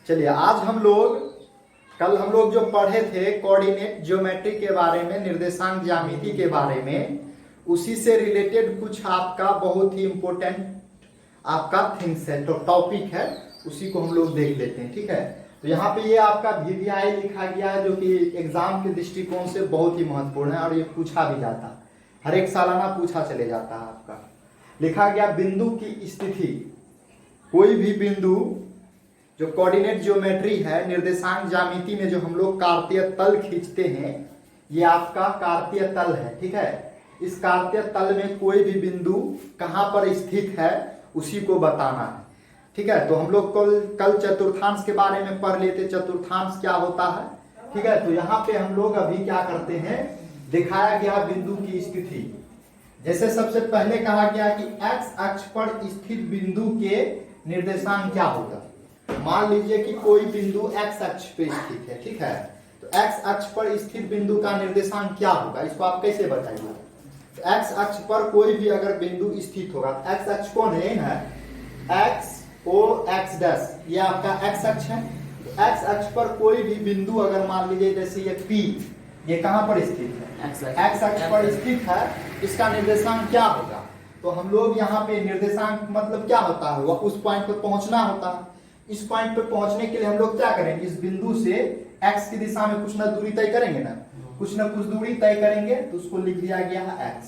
चलिए आज कल हम लोग जो पढ़े थे कोऑर्डिनेट ज्योमेट्री के बारे में, निर्देशांक ज्यामिति के बारे में, उसी से रिलेटेड कुछ आपका बहुत ही इंपॉर्टेंट आपका थिंग्स है, तो टॉपिक है, उसी को हम लोग देख लेते हैं। ठीक है, तो यहाँ पे ये आपका VVI लिखा गया है जो कि एग्जाम के दृष्टिकोण से बहुत ही महत्वपूर्ण है और ये पूछा भी जाता है, हर एक सालाना पूछा चले जाता है। आपका लिखा गया बिंदु की स्थिति, कोई भी बिंदु जो कोऑर्डिनेट ज्योमेट्री है, निर्देशांक ज्यामिति में जो हम लोग कार्तीय तल खींचते हैं, ये आपका कार्तीय तल है। ठीक है, इस कार्तीय तल में कोई भी बिंदु कहां पर स्थित है उसी को बताना है। ठीक है, तो हम लोग कल चतुर्थांश के बारे में पढ़ लेते, चतुर्थांश क्या होता है। ठीक है, तो यहाँ पे हम लोग अभी क्या करते हैं, दिखाया गया बिंदु की स्थिति। जैसे सबसे पहले कहा गया कि एक्स अक्ष पर स्थित बिंदु के निर्देशांक क्या होगा। मान लीजिए कि कोई बिंदु एक्स अक्ष पे स्थित है। ठीक है, तो एक्स अक्ष पर स्थित बिंदु का निर्देशांक क्या होगा, इसको आप कैसे बताइए। तो एक्स अक्ष पर कोई भी अगर बिंदु स्थित होगा, एक्स अक्ष कौन है, एक्स ओ एक्स डैश, ये आपका एक्स अक्ष है। तो एक्स अक्ष पर कोई भी बिंदु अगर मान लीजिए जैसे ये P, ये कहां पर स्थित है, एक्स अक्ष पर स्थित है, इसका निर्देशांक क्या होगा। तो हम लोग यहाँ पे निर्देशांक मतलब क्या होता है, वह उस पॉइंट पर पहुंचना होता है। इस पॉइंट पर पहुंचने के लिए हम लोग क्या करेंगे, इस बिंदु से एक्स की दिशा में कुछ ना दूरी तय करेंगे ना, कुछ ना कुछ दूरी तय करेंगे, तो उसको लिख दिया गया है एक्स।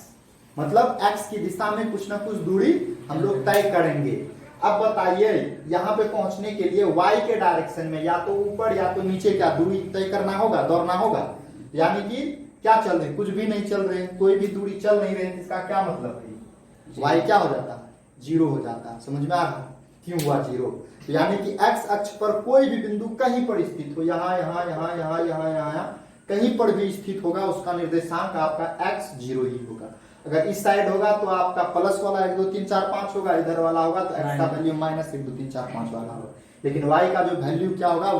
मतलब एक्स की दिशा में कुछ ना कुछ दूरी हम लोग तय करेंगे। अब बताइए यहाँ पे पहुंचने के लिए वाई के डायरेक्शन में या तो ऊपर या तो नीचे क्या दूरी तय करना होगा, दौड़ना होगा। यानी कि क्या चल रहे, कुछ भी नहीं चल रहे, कोई भी दूरी चल नहीं रही, इसका क्या मतलब है, वाई क्या हो जाता है, जीरो हो जाता है। समझ में आ रहा है क्यों हुआ जीरो। तो यानी कि एक्स अक्ष पर कोई भी बिंदु कहीं पर स्थित हो, यहाँ यहाँ यहाँ यहाँ यहाँ यहाँ कहीं पर भी स्थित होगा, उसका निर्देशांक आपका एक्स जीरो ही होगा। अगर इस साइड होगा तो आपका प्लस वाला 1 2 3 4 5 होगा, इधर वाला होगा तो एक्स का वैल्यू माइनस 1 2 3 4 5 वाला होगा। लेकिन वाई का जो वैल्यू क्या होगा,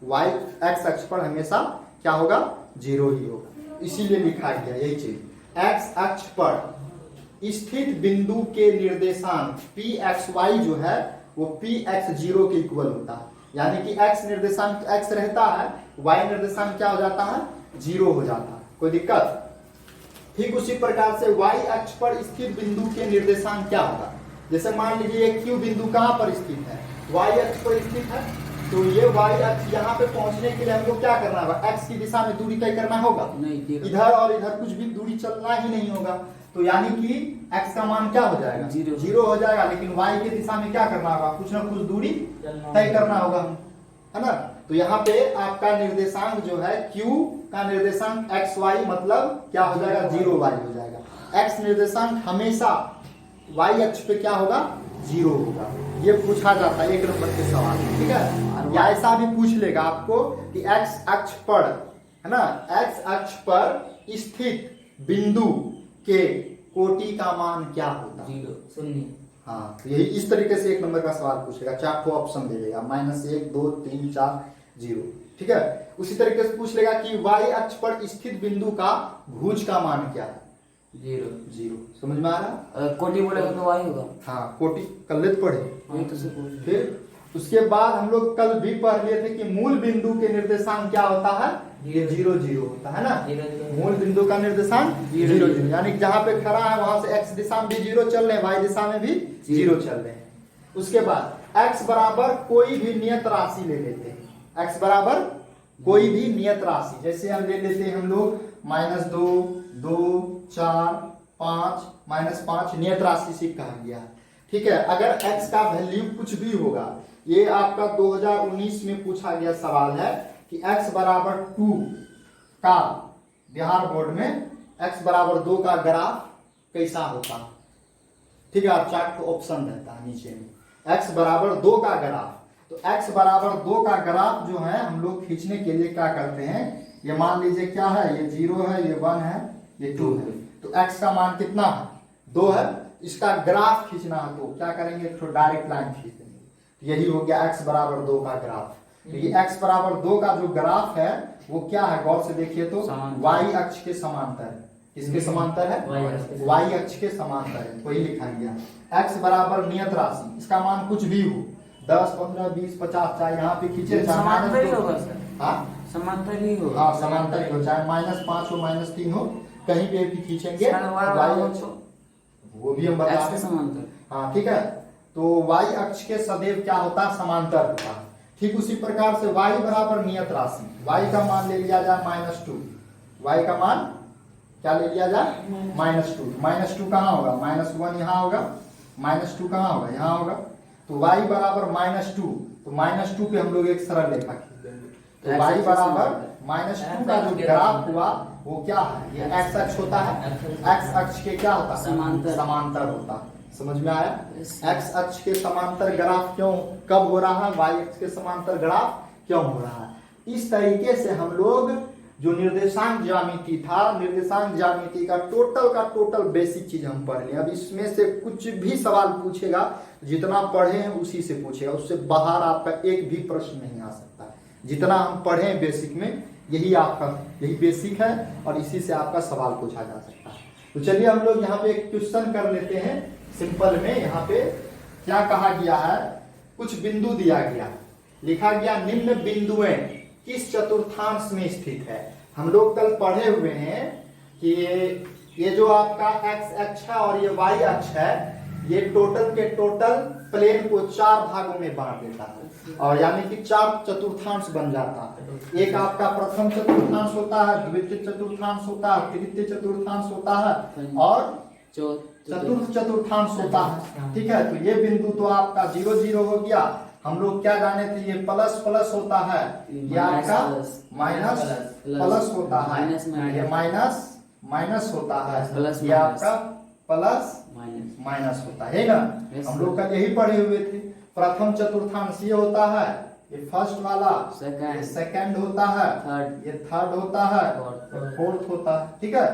वाई एक्स अक्ष पर हमेशा क्या होगा, जीरो ही होगा। इसीलिए लिखा गया यही चीज, एक्स अक्ष पर स्थित बिंदु के निर्देशांक पी एक्स वाई जो है वो पी एक्स जीरो के इक्वल होता है। यानी कि एक्स निर्देशांक एक्स रहता है, वाई निर्देशांक क्या हो जाता है, जीरो हो जाता है। कोई दिक्कत। ठीक उसी प्रकार से वाई अक्ष पर स्थित बिंदु के निर्देशांक क्या होगा। जैसे मान लीजिए एक क्यू बिंदु कहां पर स्थित है, वाई अक्ष पर स्थित है, तो ये वाई अक्ष यहाँ पे पहुंचने के लिए हमको क्या करना होगा, एक्स की दिशा में दूरी तय करना होगा, इधर और इधर कुछ भी दूरी चलना ही नहीं होगा। तो यानी कि x का मान क्या हो जाएगा, जीरो हो जाएगा। लेकिन y की दिशा में क्या करना होगा, कुछ ना कुछ दूरी तय करना होगा, है ना। तो यहाँ पे आपका निर्देशांक जो है q का निर्देशांक xy मतलब क्या हो जाएगा, जीरो y हो जाएगा। x निर्देशांक हमेशा y अक्ष पे क्या होगा, जीरो होगा। ये पूछा जाता है 1 नंबर के सवाल में। ठीक है, या ऐसा भी पूछ लेगा आपको कि x अक्ष पर, है ना, x अक्ष पर स्थित बिंदु के कोटि का मान क्या होता है, जीरो, शून्य। हाँ, यही इस तरीके से 1 नंबर का सवाल पूछेगा, 4 ऑप्शन दे देगा, -1 2 3 4 0। ठीक है, उसी तरीके से पूछ लेगा कि y अक्ष पर स्थित बिंदु का भुज का मान क्या है, जीरो। जीरो। समझ में आ रहा, कोटि बोलेगा तो y होगा। हाँ, कोटि कल पढ़े। तो फिर उसके बाद हम लोग कल भी पढ़ लिए थे कि मूल बिंदु के निर्देशांक क्या होता है, ये 0 0 होता है ना। मूल बिंदु का निर्देशांक 0 0, यानी जहां पे खड़ा है वहां से x दिशा में भी 0 चल रहे हैं, y दिशा में भी 0 चल रहे हैं। उसके बाद x बराबर कोई भी नियत राशि ले लेते हैं, x बराबर कोई भी नियत राशि, जैसे हम ले लेते हैं हम लोग -2 2 4 5 -5 नियत राशि से कहा गया। ठीक है, अगर x का वैल्यू कुछ भी होगा, ये आपका 2019 में पूछा गया सवाल है कि x बराबर 2 का बिहार बोर्ड में x बराबर 2 का ग्राफ कैसा होता। ठीक है, आप 4 ऑप्शन रहता है नीचे में, x बराबर 2 का ग्राफ। तो x बराबर 2 का ग्राफ जो है हम लोग खींचने के लिए क्या करते हैं, ये मान लीजिए क्या है, ये 0 है, ये 1 है, ये 2 है। तो x का मान कितना है, 2 है। इसका ग्राफ खींचना है तो क्या करेंगे, तो डायरेक्ट लाइन खींच देंगे। यही हो गया x बराबर 2 का ग्राफ। तो ये x बराबर 2 का जो ग्राफ है वो क्या है, गौर से देखिए तो y अक्ष के समांतर है। किसके समांतर है, y अक्ष के समांतर है, वही लिखा गया। x बराबर नियत राशि, इसका मान कुछ भी हो, 10, 15, 20, 50 चाहे यहाँ पे खींचे चाहे समांतर ही -2 होगा सर, हाँ समांतर ही होगा। हाँ समांतर ही हो, चाहे -5 हो -3 हो, कहीं पे भी खींचेंगे सर, y अक्ष वो भी हम बता एक्स रहे के हैं। समांतर। हाँ ठीक है, तो y अक्ष के सदैव क्या होता है, समांतर होता है। ठीक उसी प्रकार से y बराबर नियत राशि, y का मान ले लिया जाए -2, y का मान क्या ले लिया जाए -2 कहाँ होगा, -1 यहाँ होगा, -2 कहाँ होगा, यहाँ होगा। तो y बराबर -2, तो -2 पे हम लोग एक सरल रेखा खींच देंगे। तो y बराबर -2 का जो ग्राफ हुआ वो क्या है, ये x अक्ष होता है, x अक्ष के क्या होता है, समांतर होता है। समझ में आया, x अक्ष के समांतर ग्राफ क्यों कब हो रहा है, y अक्ष के समांतर ग्राफ क्यों हो रहा है। इस तरीके से हम लोग जो निर्देशांक ज्यामिति था, निर्देशांक ज्यामिति का टोटल बेसिक चीज हम पढ़ लें। अब इसमें से कुछ भी सवाल पूछेगा, जितना पढ़े हैं उसी से पूछेगा, उससे बाहर आपका एक भी प्रश्न नहीं आ सकता। जितना हम पढ़े हैं बेसिक में, यही बेसिक है और इसी से आपका सवाल पूछा जा सकता है। तो चलिए हम लोग यहाँ पे एक क्वेश्चन कर लेते हैं सिंपल में। यहाँ पे क्या कहा गया है, कुछ बिंदु दिया गया, लिखा गया निम्न बिंदुएं किस चतुर्थांश में स्थित है। हम लोग कल पढ़े हुए हैं कि ये जो आपका x अक्ष है और ये y अक्ष है, ये टोटल के टोटल प्लेन को 4 भागों में बांट देता है और यानी कि 4 चतुर्थांश बन जाता है। एक आपका प्रथम चतुर्थांश होता है, द्वितीय चतुर्थांश होता है, तृतीय चतुर्थांश होता है और चतुर्थ चतुर्थांश होता है। ठीक है, तो ये बिंदु तो आपका 0 0 हो गया। हम लोग क्या जाने थे, ये प्लस प्लस होता है, ये आपका माइनस प्लस होता है, ये माइनस माइनस होता है, ये आपका प्लस माइनस होता है ना। हम लोग का यही पढ़े हुए थे। प्रथम चतुर्थांश ये होता है, ये फर्स्ट वाला, ये सेकंड होता है, ये थर्ड होता है, फोर्थ होता है। ठीक है,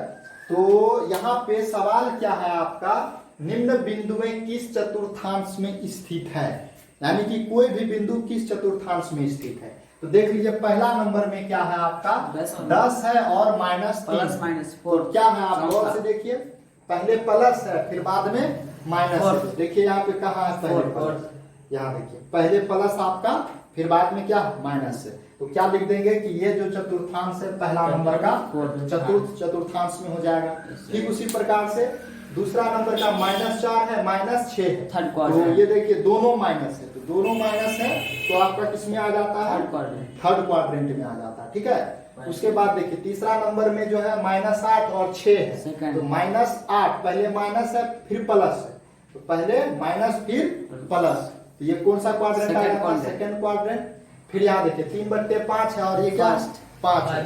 तो यहाँ पे सवाल क्या है आपका, निम्न बिंदुएं किस चतुर्थांश में स्थित है, यानी कि कोई भी बिंदु किस चतुर्थांश में स्थित है। तो देख लीजिए पहला नंबर में क्या है आपका 10 है और -3। तो क्या है आप गौर से देखिए, पहले प्लस है फिर बाद में माइनस है। देखिए यहाँ पे कहाँ है पहले प्लस, यहाँ देखिए पहले प्लस आपका फिर बाद में क्या माइनस है। तो क्या लिख देंगे कि ये जो चतुर्थांश है पहला नंबर का चतुर्थ चतुर्थांश में हो जाएगा। ठीक उसी प्रकार से दूसरा नंबर का -4 है, -6 है, तो ये देखिए दोनों माइनस है, तो दोनों माइनस है तो आपका किस में आ जाता है, थर्ड क्वाड्रेंट में आ जाता है। ठीक है, उसके बाद देखिए तीसरा नंबर में जो है -8 और 6 है, तो -8 पहले माइनस है फिर प्लस है, तो पहले माइनस फिर प्लस, तो ये कौन सा क्वाड्रेंट आ जाता है, सेकंड क्वाड्रेंट। फिर यहाँ देखिए 3/5 है और ये क्या 5 है,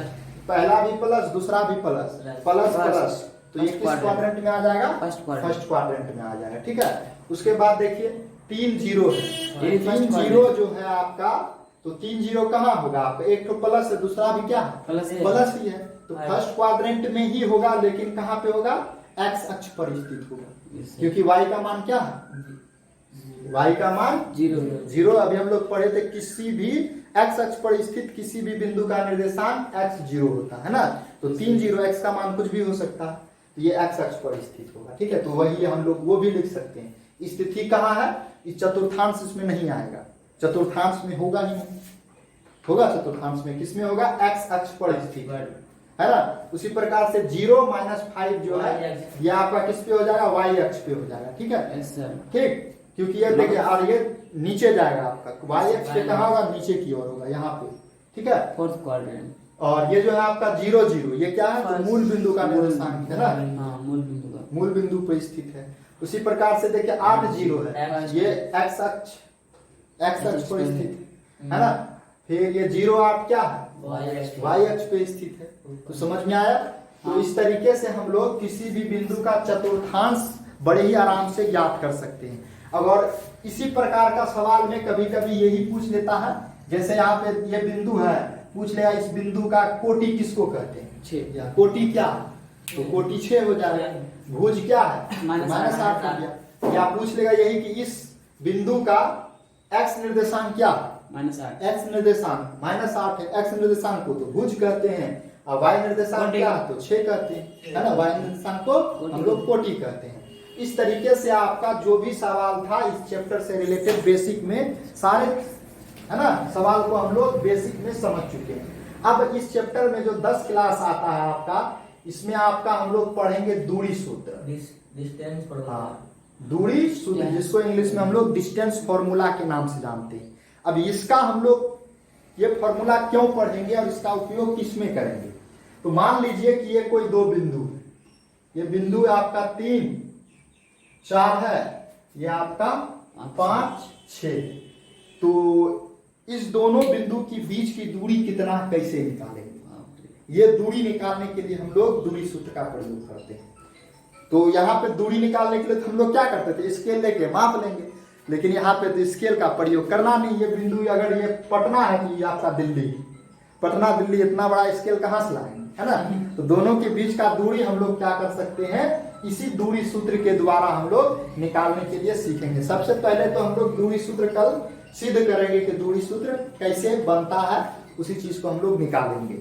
पहला भी प्लस दूसरा भी प्लस, प्लस प्लस, तो ये किस क्वाड्रेंट में आ जाएगा, फर्स्ट क्वाड्रेंट में आ जाएगा। ठीक है, उसके बाद देखिए 3 0 है, 3 0 जो है आपका, तो 3 0 कहाँ होगा आपका, एक तो प्लस है दूसरा भी क्या प्लस ही है, तो फर्स्ट क्वाड्रेंट में ही होगा, लेकिन कहाँ पे होगा, एक्स अक्ष पर स्थित होगा, क्योंकि y का मान क्या है, y का मान 0। अभी हम लोग पढ़े थे किसी भी x अक्ष पर स्थित किसी भी बिंदु का निर्देशांक x 0 होता है ना, तो 3 0 x का मान कुछ भी हो सकता है, तो ये x अक्ष पर स्थित होगा। ठीक है, तो वही हम लोग वो भी लिख सकते हैं। स्थिति कहाँ है, इस चतुर्थांश इसमें नहीं आएगा, चतुर्थांश में होगा ही नहीं, होगा चतुर्थांश में किसमें होगा, x अक्ष पर स्थित है ना। उसी प्रकार से 0 -5 जो है ये आपका किस पे हो जाएगा, y अक्ष पे हो जाएगा। ठीक है, ठीक, क्योंकि ये देखिए और ये नीचे जाएगा आपका, y अक्ष पे कहाँ होगा, नीचे की ओर होगा यहाँ पे। ठीक है, फोर्थ क्वाड्रेंट। और ये जो है आपका 0 0 ये क्या है, तो मूल बिंदु का निर्देशांक है ना, मूल बिंदु पर स्थित है। उसी प्रकार से देखिए 8 0 है, ये x अक्ष पर स्थित है ना। फिर ये 0 8 क्या है, y अक्ष पे स्थित है। तो समझ में आया। तो इस तरीके से हम लोग किसी भी बिंदु का चतुर्थांश बड़े ही आराम से ज्ञात कर सकते हैं। अगर इसी प्रकार का सवाल में कभी कभी यही पूछ लेता है, जैसे यहाँ पे ये बिंदु है, पूछ लेगा इस बिंदु का कोटि किसको कहते हैं, कोटि क्या है, तो कोटि 6 हो जाएगा। भुज क्या है, -8 हो गया। या पूछ लेगा यही कि इस बिंदु का x निर्देशांक क्या है, x निर्देशांक -8 है, x निर्देशांक को तो भुज कहते हैं, और y निर्देशांक क्या है तो 6 कहते हैं, है ना। y निर्देशांक को हम लोग कोटि कहते हैं। इस तरीके से आपका जो भी सवाल था इस चैप्टर से रिलेटेड बेसिक में सारे, है ना, सवाल को हम लोग बेसिक में समझ चुके हैं। अब इस चैप्टर में जो 10 क्लास आता है आपका, इसमें आपका हम लोग पढ़ेंगे दूरी सूत्र। डिस्टेंस पर दूरी सूत्र जिसको इंग्लिश में हम लोग डिस्टेंस फॉर्मूला के नाम से जानते हैं। अब इसका हम लोग ये फॉर्मूला क्यों पढ़ेंगे और इसका उपयोग किस में करेंगे। तो मान लीजिए कि ये कोई दो बिंदु है, ये बिंदु आपका 3, 4 है, ये आपका 5, 6। तो इस दोनों बिंदु की बीच की दूरी कितना कैसे निकालेंगे, ये दूरी निकालने के लिए हम लोग दूरी सूत्र का प्रयोग करते हैं। तो यहाँ पे दूरी निकालने के लिए हम लोग क्या करते थे, स्केल लेके माप लेंगे, लेकिन यहाँ पे तो स्केल का प्रयोग करना नहीं। ये बिंदु अगर ये पटना है कि ये आपका दिल्ली, पटना दिल्ली, इतना बड़ा स्केल कहाँ से लाएंगे, है ना। तो दोनों के बीच का दूरी हम लोग क्या कर सकते हैं, इसी दूरी सूत्र के द्वारा हम लोग निकालने के लिए सीखेंगे। सबसे पहले तो हम लोग दूरी सूत्र कल सिद्ध करेंगे कि दूरी सूत्र कैसे बनता है, उसी चीज को हम लोग निकालेंगे।